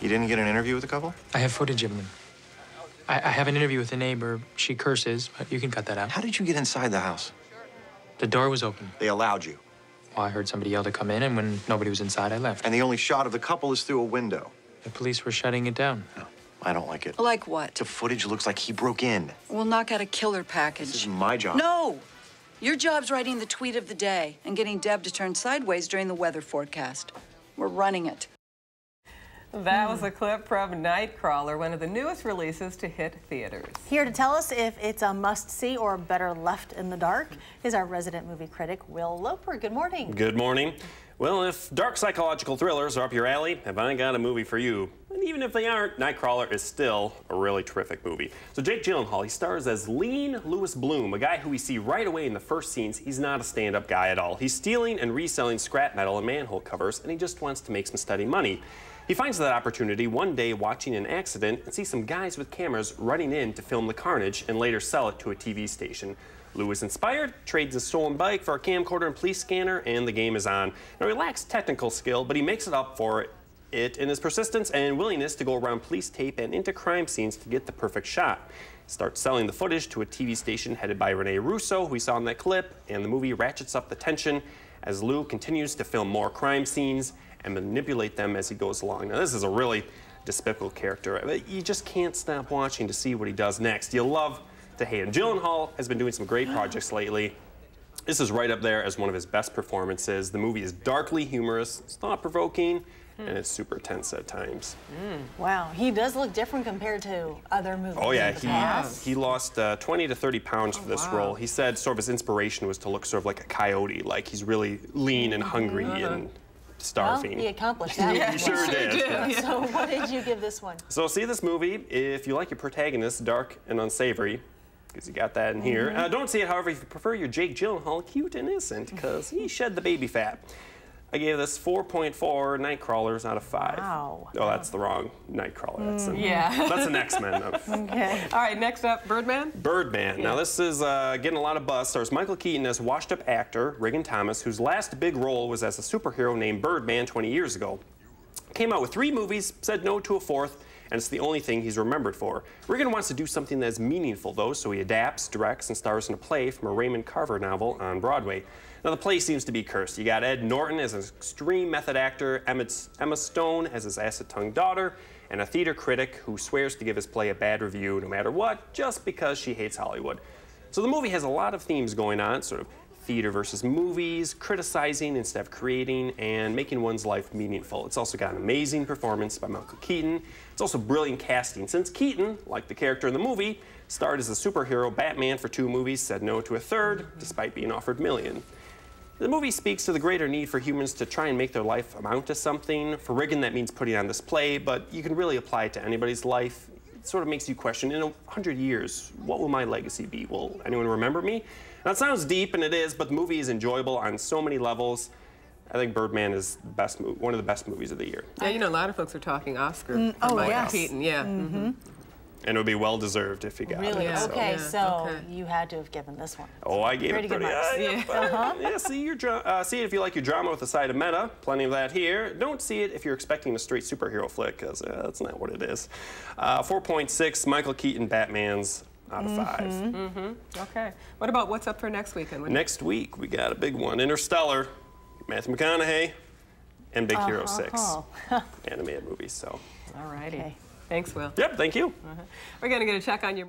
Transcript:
You didn't get an interview with the couple? I have footage of them. I have an interview with a neighbor. She curses, but you can cut that out. How did you get inside the house? The door was open. They allowed you. Well, I heard somebody yell to come in, and when nobody was inside, I left. And the only shot of the couple is through a window. The police were shutting it down. No, I don't like it. Like what? The footage looks like he broke in. We'll knock out a killer package. This is my job. No! Your job's writing the tweet of the day and getting Deb to turn sideways during the weather forecast. We're running it. That was a clip from Nightcrawler, one of the newest releases to hit theaters. Here to tell us if it's a must-see or better left in the dark is our resident movie critic, Will Loper. Good morning. Good morning. Well, if dark psychological thrillers are up your alley, have I got a movie for you. And even if they aren't, Nightcrawler is still a really terrific movie. So Jake Gyllenhaal, he stars as Lean Lewis Bloom, a guy who we see right away in the first scenes. He's not a stand-up guy at all. He's stealing and reselling scrap metal and manhole covers, and he just wants to make some steady money. He finds that opportunity one day watching an accident and sees some guys with cameras running in to film the carnage and later sell it to a TV station. Lewis, inspired, trades his stolen bike for a camcorder and police scanner, and the game is on. Now, he lacks technical skill, but he makes it up for it in his persistence and willingness to go around police tape and into crime scenes to get the perfect shot. He starts selling the footage to a TV station headed by Rene Russo, who we saw in that clip, and the movie ratchets up the tension as Lou continues to film more crime scenes and manipulate them as he goes along. Now, this is a really despicable character. You just can't stop watching to see what he does next. You love to hate him. Gyllenhaal has been doing some great projects lately. This is right up there as one of his best performances. The movie is darkly humorous, it's thought-provoking, and it's super tense at times. Wow, he does look different compared to other movies. Oh yeah, in the past. he lost 20 to 30 pounds for this role. He said sort of his inspiration was to look sort of like a coyote, like he's really lean and hungry and starving. Well, he accomplished that. Yeah, he sure did. Yeah. So what did you give this one? So see this movie if you like your protagonist dark and unsavory, because you got that in here. Don't see it, however, if you prefer your Jake Gyllenhaal cute and innocent, because he shed the baby fat. I gave this 4.4 Nightcrawlers out of 5. Wow. Oh, that's the wrong Nightcrawler. That's that's an X-Men. Okay. All right, next up, Birdman. Birdman. Now, this is getting a lot of buzz. Stars Michael Keaton as washed-up actor Regan Thomas, whose last big role was as a superhero named Birdman 20 years ago. Came out with 3 movies, said no to a 4th, and it's the only thing he's remembered for. Regan wants to do something that's meaningful, though, so he adapts, directs, and stars in a play from a Raymond Carver novel on Broadway. Now, the play seems to be cursed. You got Ed Norton as an extreme method actor, Emma Stone as his acid-tongued daughter, and a theater critic who swears to give his play a bad review no matter what, just because she hates Hollywood. So the movie has a lot of themes going on, sort of theater versus movies, criticizing instead of creating, and making one's life meaningful. It's also got an amazing performance by Michael Keaton. It's also brilliant casting, since Keaton, like the character in the movie, starred as a superhero Batman for 2 movies, said no to a 3rd, despite being offered $1 million. The movie speaks to the greater need for humans to try and make their life amount to something. For Regan, that means putting on display, but you can really apply it to anybody's life. It sort of makes you question, in 100 years, what will my legacy be? Will anyone remember me? Now, it sounds deep, and it is, but the movie is enjoyable on so many levels. I think Birdman is the best one of the best movies of the year. Yeah, you know, a lot of folks are talking Oscar for Michael Keaton. Yeah. And it would be well-deserved if he got it. Really? So. Okay, so you had to have given this one. Oh, I gave Pretty it good pretty marks. yeah, see it if you like your drama with a side of meta. Plenty of that here. Don't see it if you're expecting a straight superhero flick, because that's not what it is. 4.6 Michael Keaton Batmans out of 5. Okay. What about what's up for next weekend? Next week, we got a big one. Interstellar, Matthew McConaughey, and Big Hero 6. Animated movies, so. All righty. Okay. Thanks, Will. Yep, thank you. We're going to get a check on your...